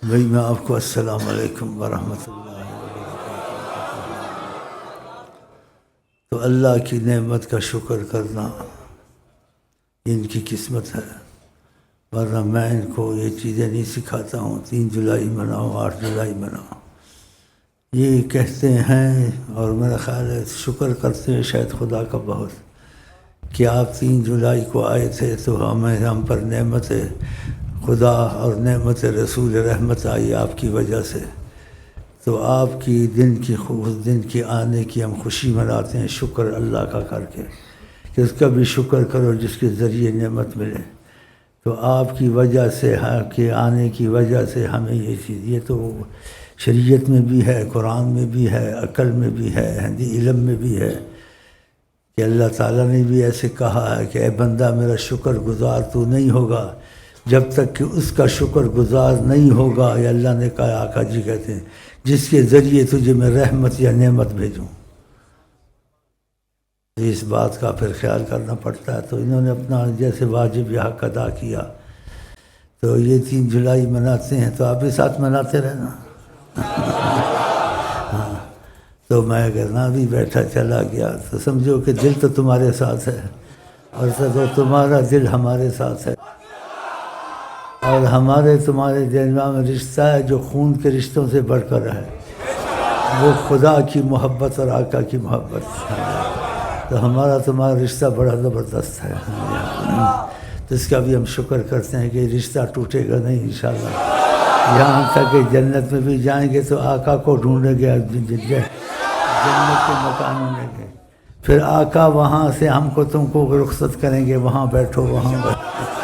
بھائی میں آپ کو السلام علیکم ورحمۃ اللہ تو اللہ کی نعمت کا شکر کرنا ان کی قسمت ہے، ورنہ میں ان کو یہ چیزیں نہیں سکھاتا ہوں 3 جولائی مناؤ 8 جولائی مناؤ، یہ کہتے ہیں اور میرا خیال ہے شکر کرتے ہیں شاید خدا کا بہت کہ آپ 3 جولائی کو آئے تھے تو ہم پر نعمت خدا اور نعمت رسول رحمت آئی آپ کی وجہ سے، تو آپ کی دن کی آنے کی ہم خوشی مناتے ہیں شکر اللہ کا کر کے کہ اس کا بھی شکر کرو جس کے ذریعے نعمت ملے، تو آپ کی وجہ سے کہ آنے کی وجہ سے ہمیں یہ چیز، یہ تو شریعت میں بھی ہے، قرآن میں بھی ہے، عقل میں بھی ہے، علم میں بھی ہے کہ اللہ تعالیٰ نے بھی ایسے کہا ہے کہ اے بندہ میرا شکر گزار تو نہیں ہوگا جب تک کہ اس کا شکر گزار نہیں ہوگا، یا اللہ نے کہا، آقا جی کہتے ہیں جس کے ذریعے تجھے میں رحمت یا نعمت بھیجوں، اس بات کا پھر خیال کرنا پڑتا ہے۔ تو انہوں نے اپنا جیسے واجب یا حق ادا کیا، تو یہ 3 جولائی مناتے ہیں، تو آپ بھی ساتھ مناتے رہنا۔ ہاں، تو میں اگر نہ بھی بیٹھا چلا گیا تو سمجھو کہ دل تو تمہارے ساتھ ہے، اور تو تمہارا دل ہمارے ساتھ ہے، اور ہمارے تمہارے درمیان میں رشتہ ہے جو خون کے رشتوں سے بڑھ کر ہے، وہ خدا کی محبت اور آقا کی محبت، تو ہمارا تمہارا رشتہ بڑا زبردست ہے، تو اس کا بھی ہم شکر کرتے ہیں کہ یہ رشتہ ٹوٹے گا نہیں انشاءاللہ، یہاں تک کہ جنت میں بھی جائیں گے تو آقا کو ڈھونڈیں گے، جنت کے مکان میں گے، پھر آقا وہاں سے ہم کو تم کو رخصت کریں گے، وہاں بیٹھو وہاں بیٹھو۔